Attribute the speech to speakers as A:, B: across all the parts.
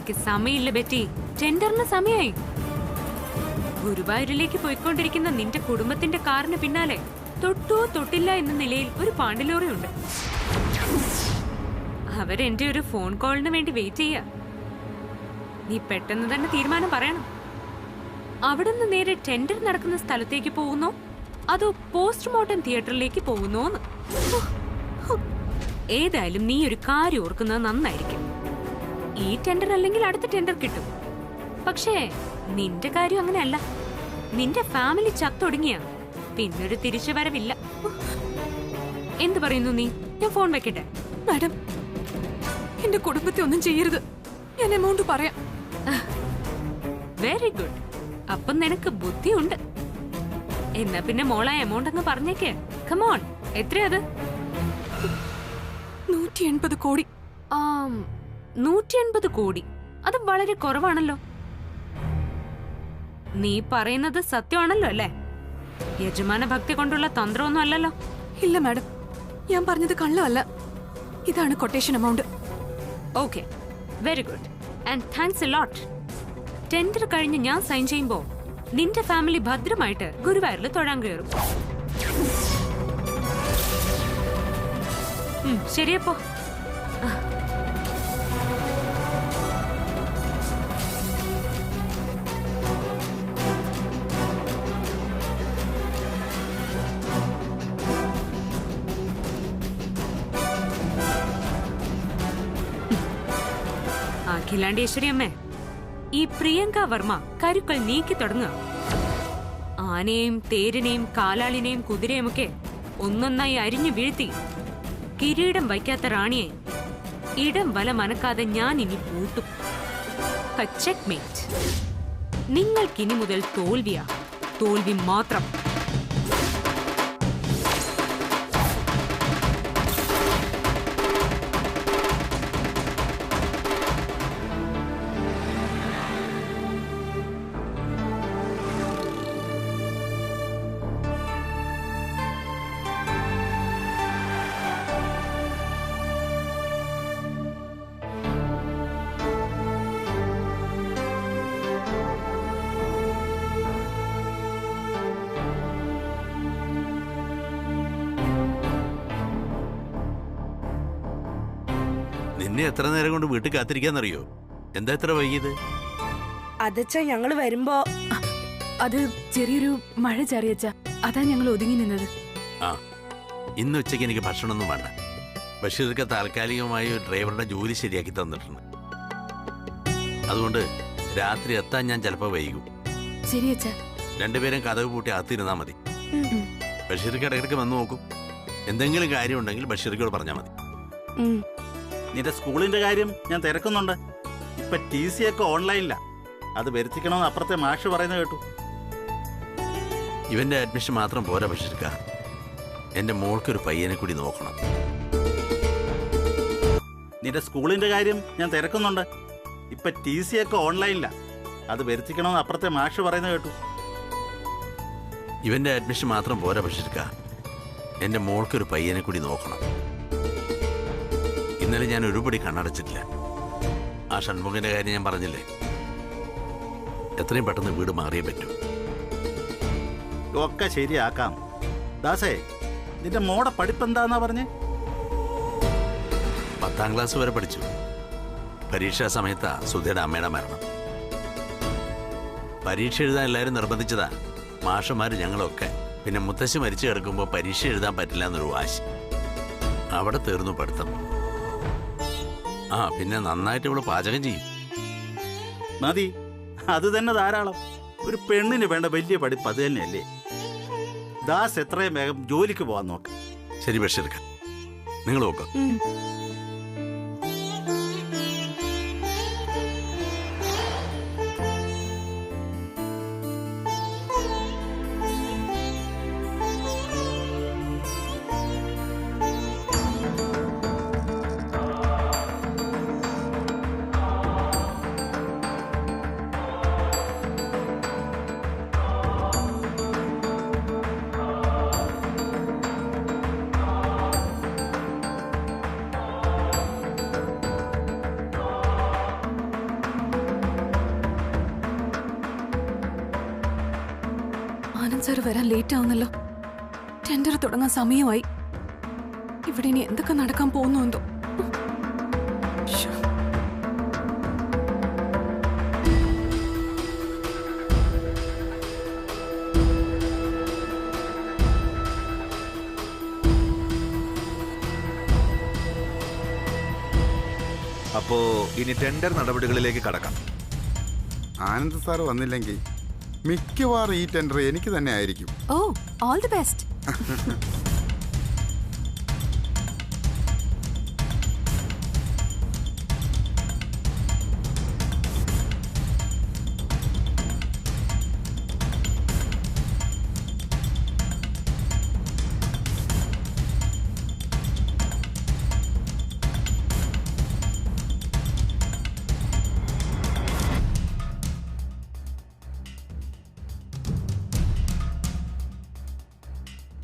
A: എനിക്ക് സമയമില്ല ബെറ്റി. ടെൻഡറിന് സമയമായി. ഗുരുവായൂരിലേക്ക് പോയിക്കൊണ്ടിരിക്കുന്ന നിന്റെ കുടുംബത്തിന്റെ കാറിന് പിന്നാലെ തൊട്ടോ തൊട്ടില്ല എന്ന നിലയിൽ ഒരു പാണ്ടിലോറി ഉണ്ട്. അവരെന്റെ ഒരു ഫോൺ കോളിന് വേണ്ടി വെയിറ്റ് ചെയ്യാ. നീ പെട്ടെന്ന് തന്നെ തീരുമാനം പറയണം. അവിടുന്ന് നേരെ ടെൻഡർ നടക്കുന്ന സ്ഥലത്തേക്ക് പോകുന്നോ അതോ പോസ്റ്റ്മോർട്ടം തിയേറ്ററിലേക്ക് പോകുന്നോന്ന്. ഏതായാലും നീ ഒരു കാര്യം ഓർക്കുന്നത് നന്നായിരിക്കും. ഈ ടെൻഡർ അല്ലെങ്കിൽ അടുത്ത ടെൻഡർ കിട്ടും. പക്ഷേ നിന്റെ കാര്യം അങ്ങനെയല്ല. നിന്റെ ഫാമിലി ചത്തൊടുങ്ങിയ പിന്നൊരു തിരിച്ചു വരവില്ല. എന്ത് പറയുന്നു നീ? ഞാൻ ഫോൺ വെക്കട്ടെ?
B: മാഡം, എന്റെ കുടുംബത്തെ ഒന്നും ചെയ്യരുത്. ഞാൻ എമൗണ്ട് പറയാം.
A: Very good. അപ്പം നിനക്ക് ബുദ്ധിയുണ്ട്. എന്നാ പിന്നെ മോളാ എമൗണ്ട് അങ്ങ് പറഞ്ഞേക്കേ. കമോൺ, എത്രയത്?
B: 180 കോടി.
A: 180 കോടി? അത് വളരെ കുറവാണല്ലോ. നീ പറയുന്നത് സത്യമാണല്ലോ അല്ലേ? യജമാന ഭക്തി കൊണ്ടുള്ള തന്ത്രമൊന്നും അല്ലല്ലോ.
B: ഇല്ല മാഡം, ഞാൻ പറഞ്ഞത് കള്ളമല്ല. ഇതാണ് quotation amount.
A: Okay, very good and thanks a lot. Tender കഴിഞ്ഞ് ഞാൻ സൈൻ ചെയ്യുമ്പോ നിന്റെ ഫാമിലി ഭദ്രമായിട്ട് ഗുരുവായൂരിൽ തൊഴാൻ കയറും. ശരിയപ്പോ. അഖിലാണ്ടേശ്വരി അമ്മേ, ഈ പ്രിയങ്ക വർമ്മ കരുക്കൾ നീക്കി തുടങ്ങുക. ആനയെയും തേരിനെയും കാലാളിനെയും കുതിരയുമൊക്കെ ഒന്നൊന്നായി അരിഞ്ഞു വീഴ്ത്തി കിരീടം വയ്ക്കാത്ത റാണിയെ ഇടം വല മനക്കാതെ ഞാൻ ഇനി പൂട്ടും. ചെക്ക്മേറ്റ്. നിങ്ങൾക്കിനി മുതൽ തോൽവിയാ, തോൽവി മാത്രം.
C: നിന്നെ എത്ര നേരം കൊണ്ട് വീട്ടിൽ കാത്തിരിക്കാന്നറിയോ? എന്താ എത്ര വൈകിയത്?
D: അതച്ഛ, ഞങ്ങള് വരുമ്പോ
B: അത് ചെറിയൊരു മഴ ചാറിയച്ച, അതാ ഞങ്ങൾ ഒതുങ്ങി നിന്നത്.
C: ആ, ഇന്ന് ഉച്ചയ്ക്ക് എനിക്ക് ഭക്ഷണമൊന്നും വേണ്ട. ബഷീർക്ക് താൽക്കാലികമായി ഒരു ഡ്രൈവറുടെ ജോലി ശരിയാക്കി തന്നിട്ടുണ്ട്. അതുകൊണ്ട് രാത്രി എത്താൻ ഞാൻ ചിലപ്പോൾ വൈകും.
B: ശരിയച്ച.
C: രണ്ടുപേരും കതവ് പൂട്ടി അകത്തിരുന്നാ മതി. ബഷീർക്ക് ഇടയ്ക്കിടയ്ക്ക് വന്നു നോക്കും. എന്തെങ്കിലും കാര്യം ഉണ്ടെങ്കിൽ ബഷീർക്കോട് പറഞ്ഞാൽ മതി.
E: നിന്റെ സ്കൂളിന്റെ കാര്യം ഞാൻ തിരക്കുന്നുണ്ട്. ഇപ്പൊ TC ഒക്കെ ഓൺലൈനില്ല. അത് വരുത്തിക്കണമെന്ന് അപ്പുറത്തെ മാഷ് പറയുന്നത് കേട്ടു.
C: ഇവന്റെ അഡ്മിഷൻ മാത്രം പോരാ ബഷീർക്ക, എന്റെ മോൾക്കൊരു പയ്യനെ കൂടി നോക്കണം.
E: നിന്റെ സ്കൂളിന്റെ കാര്യം ഞാൻ തിരക്കുന്നുണ്ട്. ഇപ്പൊ TC ഒക്കെ ഓൺലൈനില്ല. അത് വരുത്തിക്കണമെന്ന് അപ്പുറത്തെ മാഷ് പറയുന്നത് കേട്ടു.
C: ഇവന്റെ അഡ്മിഷൻ മാത്രം പോരാ ബഷീർക്ക, എന്റെ മോൾക്കൊരു പയ്യനെ കൂടി നോക്കണം. ഇന്നലെ ഞാൻ ഒരുപടി കണ്ണടച്ചിട്ടില്ല. ആ ഷൺമുഖന്റെ കാര്യം ഞാൻ പറഞ്ഞില്ലേ, എത്രയും പെട്ടെന്ന് വീട് മാറിയേ പറ്റൂ.
E: ഒക്കെ ശരിയാക്കാം. ദാസേ, നിന്റെ മോടെ പഠിപ്പെന്താന്നാ പറഞ്ഞേ?
C: 10ാം ക്ലാസ് വരെ പഠിച്ചു. പരീക്ഷാ സമയത്താ സുധയുടെ അമ്മയുടെ മരണം. പരീക്ഷ എഴുതാൻ എല്ലാവരും നിർബന്ധിച്ചതാ, മാഷന്മാര് ഞങ്ങളൊക്കെ. പിന്നെ മുത്തശ്ശി മരിച്ചു കിടക്കുമ്പോൾ പരീക്ഷ എഴുതാൻ പറ്റില്ല എന്നൊരു വാശി. അവിടെ തീർന്നു പഠിത്തം. ആ, പിന്നെ നന്നായിട്ട് ഇവള് പാചകം ചെയ്യും.
E: മതി, അത് തന്നെ ധാരാളം. ഒരു പെണ്ണിന് വേണ്ട വലിയ പഠിപ്പ് അത് തന്നെയല്ലേ? ദാസ് എത്രയും വേഗം ജോലിക്ക് പോകാൻ നോക്ക്.
C: ശരി ബഷീർക്ക, നിങ്ങൾ നോക്കാം.
B: സാർ വരാൻ ലേറ്റ് ആവുന്നല്ലോ. ടെൻഡർ തുടങ്ങാൻ സമയമായി. ഇവിടെ ഇനി എന്തൊക്കെ നടക്കാൻ പോകുന്നു എന്തോ. ശ്ശോ.
F: അപ്പോ ഇനി ടെൻഡർ നടപടികളിലേക്ക് കടക്കാം.
G: ആനന്ദ് സാർ വന്നില്ലെങ്കിൽ മിക്കവാറും ഈ ടെൻഡർ എനിക്ക് തന്നെ ആയിരിക്കും.
B: Oh, all the best.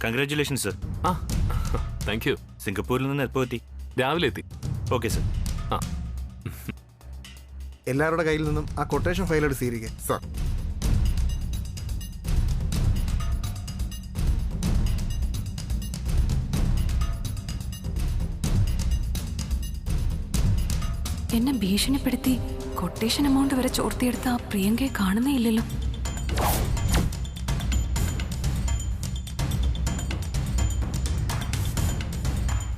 H: Congratulations sir.
I: Thank you.
H: സിംഗപ്പൂരിൽ നിന്ന് എപ്പോൾ എത്തി?
I: രാവിലെ എത്തി.
H: Okay sir.
F: എല്ലാവരുടെ കയ്യിൽ നിന്നും ആ കൊട്ടേഷൻ ഫയൽ എടുത്ത് സ്വീകരിക്കുക.
G: സാർ,
B: എന്നെ ഭീഷണിപ്പെടുത്തി കൊട്ടേഷൻ എമൗണ്ട് വരെ ചോർത്തിയെടുത്ത ആ പ്രിയങ്കയെ കാണുന്നേ ഇല്ലല്ലോ.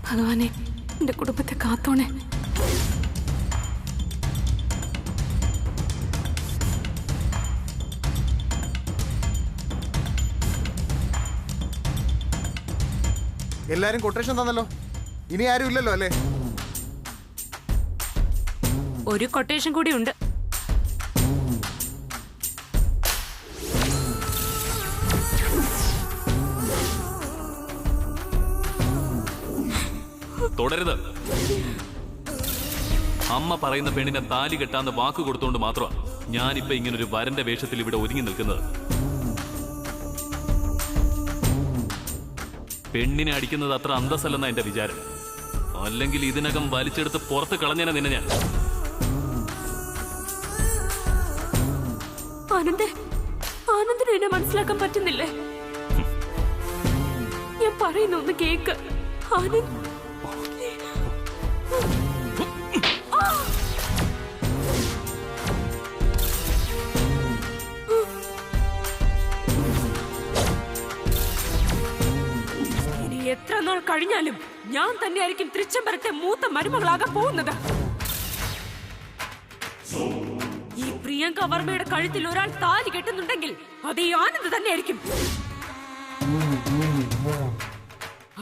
B: ഭഗവാനെ, എന്റെ കുടുംബത്തെ കാത്തോണേ.
F: എല്ലാരും കൊട്ടേഷൻ തന്നല്ലോ. ഇനി ആരും ഇല്ലല്ലോ അല്ലേ?
A: ഒരു കൊട്ടേഷൻ കൂടി ഉണ്ട്.
I: തുടരുത്. അമ്മ പറയുന്ന പെണ്ണിനെ താലി കെട്ടാന്ന് വാക്ക് കൊടുത്തോണ്ട് മാത്രമാണ് ഞാനിപ്പോ ഇങ്ങനൊരു വരന്റെ വേഷത്തിൽ ഇവിടെ ഒരുങ്ങി നിൽക്കുന്നത്. പെണ്ണിനെ അടിക്കുന്നത് അത്ര അന്തസ്സല്ലെന്ന എന്റെ വിചാരം. അല്ലെങ്കിൽ ഇതിനകം വലിച്ചെടുത്ത് പുറത്ത് കളഞ്ഞേനെ നിന്നെ ഞാൻ.
A: ആനന്ദിന് എന്നെ മനസ്സിലാക്കാൻ പറ്റുന്നില്ലേ? ഞാൻ പറയുന്ന ഒന്ന് കേക്ക്. ആനന്ദ്, ഇനി എത്ര നാൾ കഴിഞ്ഞാലും ഞാൻ തന്നെയായിരിക്കും തൃച്ചംബരത്തെ മൂത്ത മരുമകളാകാൻ പോകുന്നത്. ഈ പ്രിയങ്ക വർമ്മയുടെ കഴുത്തിൽ ഒരാൾ താലി കെട്ടുന്നുണ്ടെങ്കിൽ അത് ഈ ആനന്ദ് തന്നെയായിരിക്കും.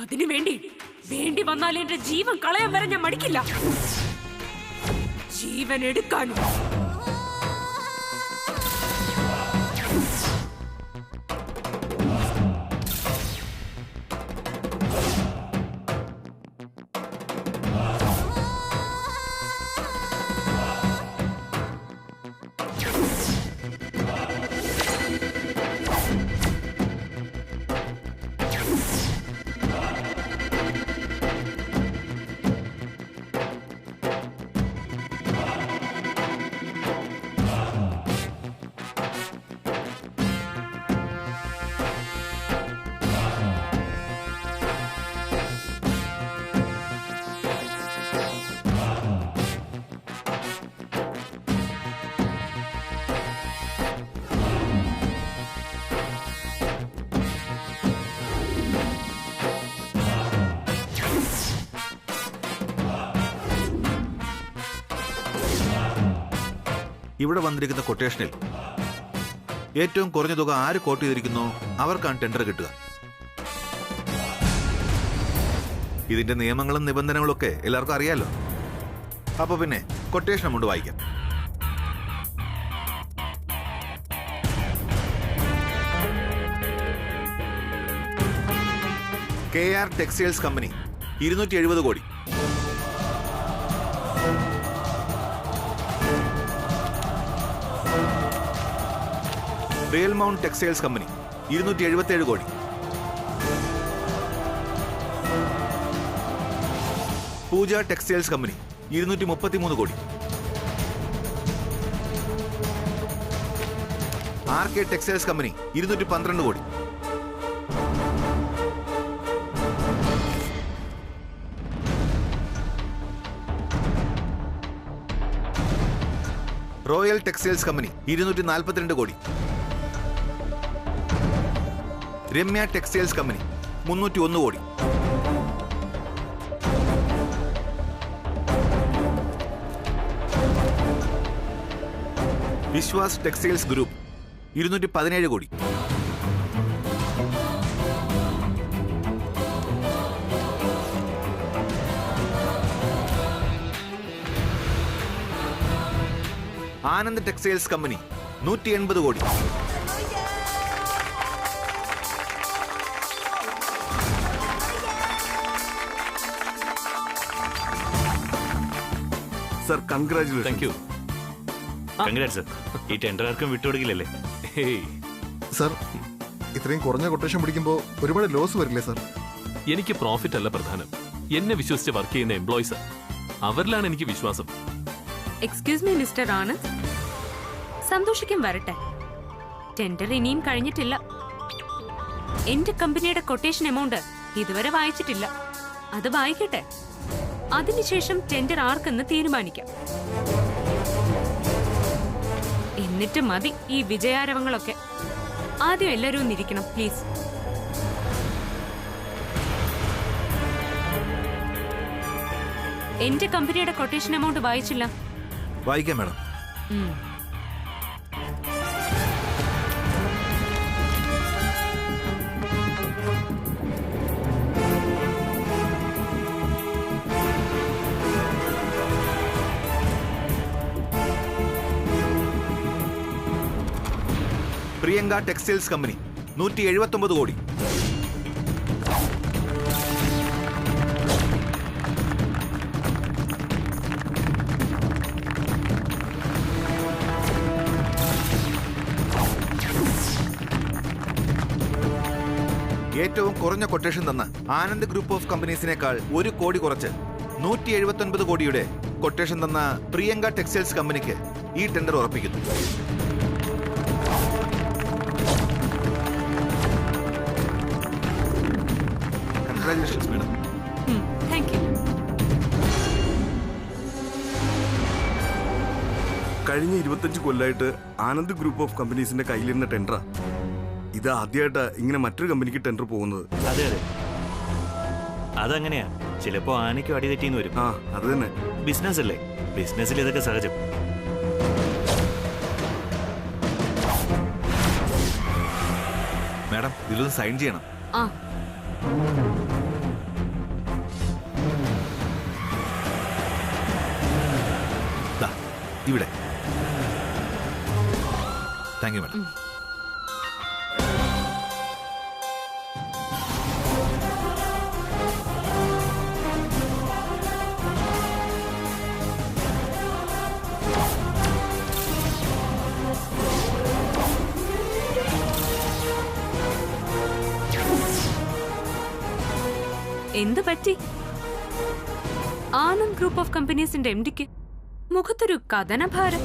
A: അതിനു വേണ്ടി വന്നാൽ എന്റെ ജീവൻ കളയാൻ വരെ ഞാൻ മടിക്കില്ല. ജീവൻ എടുക്കാനും.
F: ഇവിടെ വന്നിരിക്കുന്ന കൊട്ടേഷനിൽ ഏറ്റവും കുറഞ്ഞ തുക ആര് കോട്ട് ചെയ്തിരിക്കുന്നോ അവർക്കാണ് ടെൻഡർ കിട്ടുക. ഇതിന്റെ നിയമങ്ങളും നിബന്ധനകളും ഒക്കെ എല്ലാവർക്കും അറിയാലോ. അപ്പൊ പിന്നെ കൊട്ടേഷൻ അമൗണ്ട് വായിക്കാം. KR ടെക്സ്റ്റൈൽസ് കമ്പനി 270 കോടി. റിയൽ മൗണ്ട് ടെക്സ്റ്റൈൽസ് കമ്പനി 277 കോടി. പൂജ ടെക്സ്റ്റൈൽസ് കമ്പനി 233 കോടി. RK ടെക്സ്റ്റൈൽസ് കമ്പനി 212 കോടി. റോയൽ ടെക്സ്റ്റൈൽസ് കമ്പനി 242 കോടി. രമ്യ ടെക്സ്റ്റൈൽസ് കമ്പനി 301 കോടി. വിശ്വാസ് ടെക്സ്റ്റൈൽസ് ഗ്രൂപ്പ് 217 കോടി. ആനന്ദ് ടെക്സ്റ്റൈൽസ് കമ്പനി 180 കോടി.
J: Sir congratulation.
H: Thank you. Congrat sir. ഈ ടെൻഡർ ആർക്കും വിട്ടുകൊടുക്കില്ലല്ലേ?
K: സർ, ഇത്രയും കുറഞ്ഞ കൊട്ടേഷൻ പിടിക്കുമ്പോൾ ഒരുപാട് ലോസ് വരില്ലേ സർ?
I: എനിക്ക് പ്രോഫിറ്റ് അല്ല പ്രധാനം, എന്നെ വിശ്വസിച്ച് വർക്ക് ചെയ്യുന്ന എംപ്ലോയീസ്, അവരിലാണ് എനിക്ക് വിശ്വാസം.
A: എക്സ്ക്യൂസ് മീ മിസ്റ്റർ ആനന്ദ്, സന്തോഷിക്കും വരട്ടെ. ടെൻഡർ ഇനിയും കഴിഞ്ഞിട്ടില്ല. എന്റെ കമ്പനിയുടെ കൊട്ടേഷൻ എമൗണ്ട് ഇതുവരെ വായിച്ചിട്ടില്ല. അത് വായിക്കട്ടെ, അതിനുശേഷം ടെൻഡർ ആർക്കെന്ന് തീരുമാനിക്കാം. എന്നിട്ട് മതി ഈ വിജയാരവങ്ങളൊക്കെ. ആദ്യം എല്ലാവരും ഒന്നിരിക്കണം പ്ലീസ്. എന്റെ കമ്പനിയുടെ കൊട്ടേഷൻ എമൗണ്ട് വായിച്ചില്ല.
F: വായിക്കാം മാഡം. പ്രിയങ്ക ടെക്സ്റ്റൈൽസ് കമ്പനി 179 കോടി. ഏറ്റവും കുറഞ്ഞ കൊട്ടേഷൻ തന്ന ആനന്ദ് ഗ്രൂപ്പ് ഓഫ് കമ്പനീസിനേക്കാൾ 1 കോടി കുറച്ച് 179 കോടിയുടെ കൊട്ടേഷൻ തന്ന പ്രിയങ്ക ടെക്സ്റ്റൈൽസ് കമ്പനിക്ക് ഈ ടെൻഡർ ഉറപ്പിക്കുന്നു. Congratulations madam.
A: Thank you.
J: കഴിഞ്ഞ 25 കൊല്ലമായിട്ട് ആനന്ദ് ഗ്രൂപ്പ് ഓഫ് കമ്പനീസിന്റെ കയ്യിലിരുന്ന ടെൻഡറാ. ഇത് ആദ്യമായിട്ടാ ഇങ്ങനെ മറ്റൊരു കമ്പനിക്ക് ടെൻഡർ പോകുന്നത്.
H: അതെ അതെ, അതങ്ങനെയാ. ചിലപ്പോ ആനയ്ക്കും അടി തെറ്റിന്ന് വരും.
J: ആ, അത് തന്നെ.
H: ബിസിനസ് അല്ലേ, ബിസിനസ്സിൽ ഇതൊക്കെ സഹജം.
F: മാഡം, ഇതിലൊന്ന് സൈൻ ചെയ്യണം.
A: ആ,
F: ദാ, ഇവിടെ. Thank you madam.
A: എന്ത് പറ്റി? ആനന്ദ് ഗ്രൂപ്പ് ഓഫ് കമ്പനീസിന്റെ എംഡിക്ക് മുഖത്തൊരു കഥനഭാരം.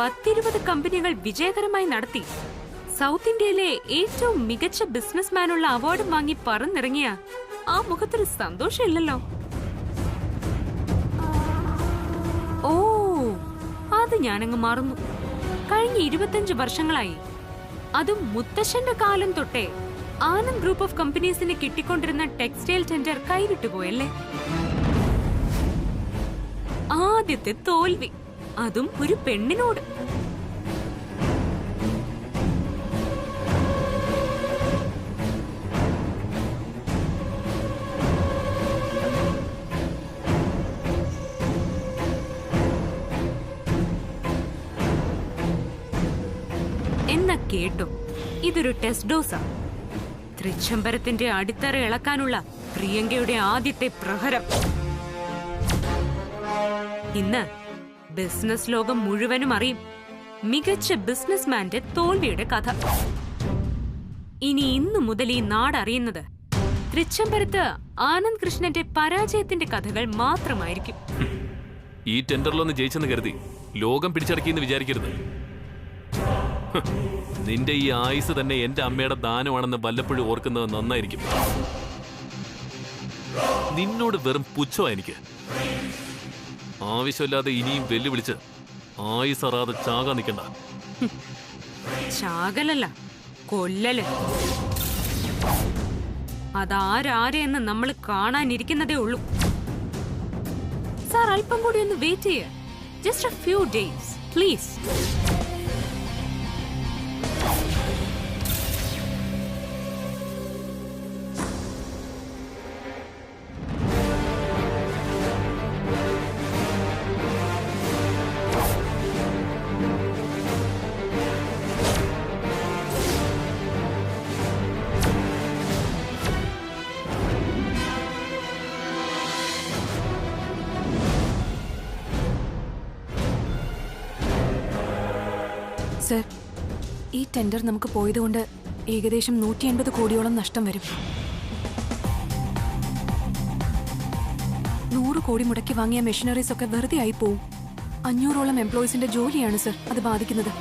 A: 10-20 കമ്പനികൾ വിജയകരമായി നടത്തി സൗത്ത് ഇന്ത്യയിലെ ഏറ്റവും മികച്ച ബിസിനസ്മാനുള്ള അവാർഡും വാങ്ങി പറന്നിറങ്ങിയ ആ മുഖത്തൊരു സന്തോഷമില്ലല്ലോ. ഓ, അത് ഞാനങ്ങ് മറന്നു. കഴിഞ്ഞ 25 വർഷങ്ങളായി, അതും മുത്തശ്ശന്റെ കാലം തൊട്ടേ ആനന്ദ് ഗ്രൂപ്പ് ഓഫ് കമ്പനീസിന് കിട്ടിക്കൊണ്ടിരുന്ന ടെക്സ്റ്റൈൽ ടെൻഡർ കൈവിട്ടുപോയല്ലേ? ആദ്യത്തെ തോൽവി, അതും ഒരു പെണ്ണിനോട്. എന്നാ കേട്ടോ, ഇതൊരു ടെസ്റ്റ് ഡോസാ. തൃച്ചംബരത്തിന്റെ അടിത്തറ ഇളക്കാനുള്ള പ്രിയങ്കയുടെ ആദ്യത്തെ പ്രഹരം. ഇന്ന് ബിസിനസ് ലോകം മുഴുവനും അറിയും മികച്ച ബിസിനസ്മാന്റെ തോൽവിയുടെ കഥ. ഇനി ഇന്നു മുതൽ ഈ നാടറിയുന്നത് തൃച്ചംബരത്ത് ആനന്ദ് കൃഷ്ണന്റെ പരാജയത്തിന്റെ കഥകൾ മാത്രമായിരിക്കും.
I: ഈ ടെൻഡറിലൊന്ന് ജയിച്ചെന്ന് കരുതി ലോകം പിടിച്ചടക്കിയെന്ന് വിചാരിക്കരുത്. നിന്റെ ഈ ആയുസ് തന്നെ എന്റെ അമ്മയുടെ ദാനമാണെന്ന് വല്ലപ്പോഴും ഓർക്കുന്നത് നന്നായിരിക്കും. നിന്നോട് വെറും പുച്ഛമാ എനിക്ക്. ആവശ്യമില്ലാതെ ഇനിയും വെല്ലുവിളിച്ച് ആയുസറാതെ ചാകാൻ നിൽക്കണ്ട.
A: ചാകലല്ല, കൊല്ലല്. അതാരാരെന്ന് നമ്മൾ കാണാനിരിക്കുന്നതേ ഉള്ളൂ. സാർ അല്പം കൂടി ഒന്ന് വെയിറ്റ് ചെയ്യ. Just A few days please.
B: Sir, ഈ ടെൻഡർ നമുക്ക് പോയതുകൊണ്ട് ഏകദേശം 180 കോടിയോളം നഷ്ടം വരും. 100 കോടി മുടക്കി വാങ്ങിയ മെഷീനറീസ് ഒക്കെ വെറുതെ ആയി പോവും. 500ഓളം എംപ്ലോയീസിന്റെ ജോലിയാണ് സർ അത് ബാധിക്കുന്നത്.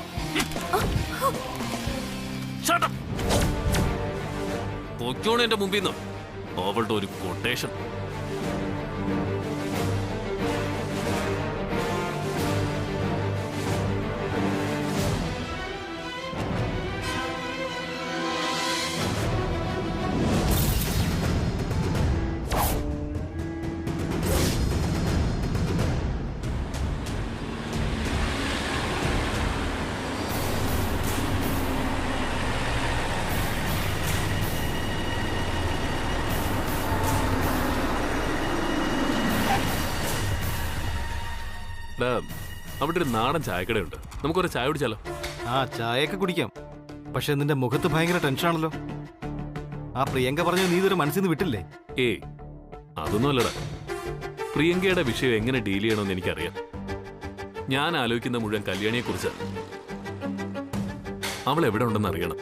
I: എന്റെ മുമ്പിൽ നിന്ന് അവളുടെ ഒരു കൊട്ടേഷൻ. അവിടെ ഒരു നാടൻ ചായക്കടയുണ്ട്, നമുക്കൊരു ചായ കുടിച്ചാലോ?
L: ആ, ചായയൊക്കെ കുടിക്കാം. പക്ഷെ നിന്റെ മുഖത്ത് ഭയങ്കര ടെൻഷനാണല്ലോ. ആ പ്രിയങ്ക പറഞ്ഞ നീ ഇതൊരു മനസ്സിൽ നിന്ന് വിട്ടില്ലേ?
I: ഏയ്, അതൊന്നും അല്ലടാ. പ്രിയങ്കയുടെ വിഷയം എങ്ങനെ ഡീൽ ചെയ്യണമെന്ന് എനിക്കറിയാം. ഞാൻ ആലോചിക്കുന്ന മുഴുവൻ കല്യാണിയെ കുറിച്ച്. അവൾ എവിടെ ഉണ്ടെന്ന് അറിയണം.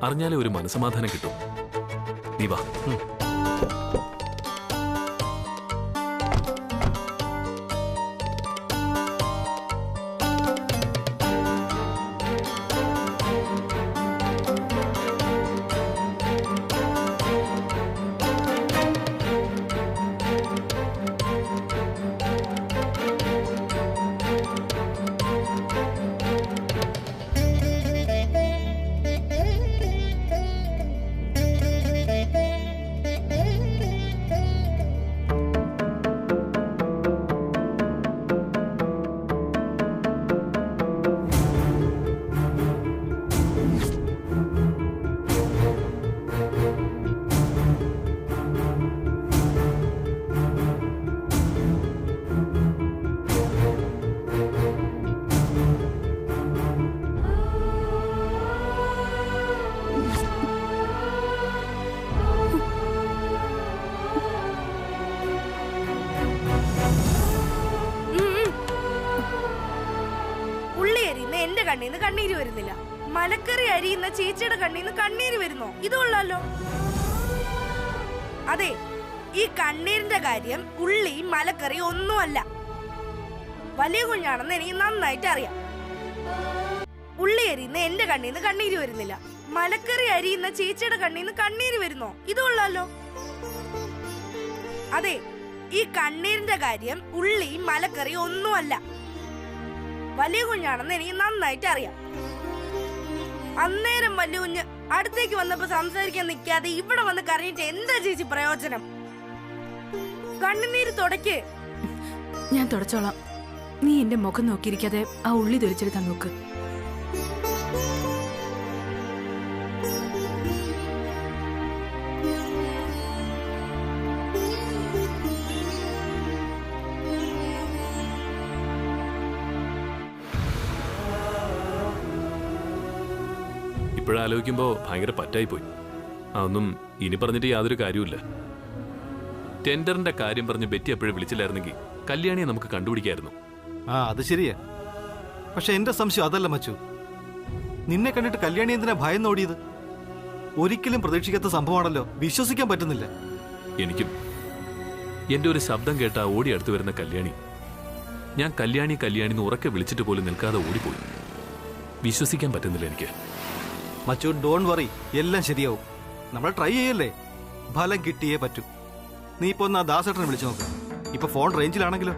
I: അറിഞ്ഞാലേ ഒരു മനസ്സമാധാനം കിട്ടും. നീ വാ.
D: കണ്ണീന്ന് കണ്ണീര് വരുന്നില്ല. മലക്കറി അരിയുന്ന ചേച്ചിയുടെ കണ്ണീന്ന് കണ്ണീര് വരുന്നോ? ഇതുള്ളല്ലോ. അതെ, ഈ കണ്ണീരിന്റെ കാര്യം ഉള്ളി മലക്കറി ഒന്നുമല്ല, വലിയ കുഞ്ഞാണെന്ന് എനിക്ക് നന്നായിട്ട് അറിയാം. ഉള്ളി അരിയുന്ന എന്റെ കണ്ണീന്ന് കണ്ണീര് വരുന്നില്ല. മലക്കറി അരിയുന്ന ചേച്ചിയുടെ കണ്ണീന്ന് കണ്ണീര് വരുന്നോ? ഇതുള്ളല്ലോ. അതെ, ഈ കണ്ണീരിന്റെ കാര്യം ഉള്ളി മലക്കറി ഒന്നുമല്ല, വലിയ കുഞ്ഞാണെന്ന് എനിക്ക് നന്നായിട്ട് അറിയാം. അന്നേരം വലിയ കുഞ്ഞ് അടുത്തേക്ക് വന്നപ്പോ സംസാരിക്കാൻ നിൽക്കാതെ ഇവിടെ വന്ന് കരഞ്ഞിട്ട് എന്താ ചേച്ചി പ്രയോജനം? കണ്ണുനീര് തുടയ്ക്ക്.
B: ഞാൻ തുടച്ചോളാം. നീ എന്റെ മുഖം നോക്കിയിരിക്കാതെ ആ ഉള്ളി തൊലിച്ചെടുത്താൻ നോക്ക്.
I: ഇപ്പോഴാലോചിക്കുമ്പോ ഭയങ്കര പറ്റായിപ്പോയി. അതൊന്നും ഇനി പറഞ്ഞിട്ട് യാതൊരു കാര്യമില്ല. ടെൻഡറിന്റെ കാര്യം പറഞ്ഞ് ബെറ്റി എപ്പോഴും വിളിച്ചില്ലായിരുന്നെങ്കിൽ കല്യാണിയെ നമുക്ക് കണ്ടുപിടിക്കായിരുന്നു.
L: ആ, അത് ശരിയാ. പക്ഷെ എന്റെ സംശയം അതല്ല മച്ചു. നിന്നെ കണ്ടിട്ട് കല്യാണി എന്തിനാ ഭയം നോടിയത്? ഒരിക്കലും പ്രതീക്ഷിക്കാത്ത സംഭവമാണല്ലോ. വിശ്വസിക്കാൻ പറ്റുന്നില്ല.
I: എനിക്കും. എന്റെ ഒരു ശബ്ദം കേട്ടാ ഓടി അടുത്ത് വരുന്ന കല്യാണി. ഞാൻ കല്യാണി കല്യാണിന്ന് ഉറക്കെ വിളിച്ചിട്ട് പോലും നിൽക്കാതെ ഓടിപ്പോയി. വിശ്വസിക്കാൻ പറ്റുന്നില്ല എനിക്ക്.
L: മച്ചു, ഡോണ്ട് വറി, എല്ലാം ശരിയാവും. നമ്മൾ ട്രൈ ചെയ്യല്ലേ, ഫലം കിട്ടിയേ പറ്റൂ. നീ ഇപ്പൊ ഒന്ന് ആ ദാസേട്ടനെ വിളിച്ചു നോക്ക്. ഇപ്പൊ ഫോൺ റേഞ്ചിലാണെങ്കിലോ?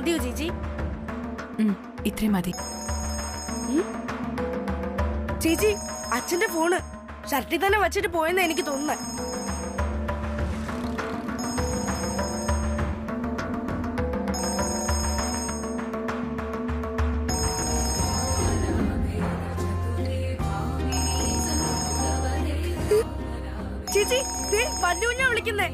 D: മതിയോ ചേച്ചി?
B: ഇത്രയും മതി.
D: ചേച്ചി, അച്ഛന്റെ ഫോണ് ഷർട്ടിൽ തന്നെ വച്ചിട്ട് പോയെന്ന് എനിക്ക് തോന്നുന്നത്. ചേച്ചി, വല്ലുകുഞ്ഞാ വിളിക്കുന്നേ.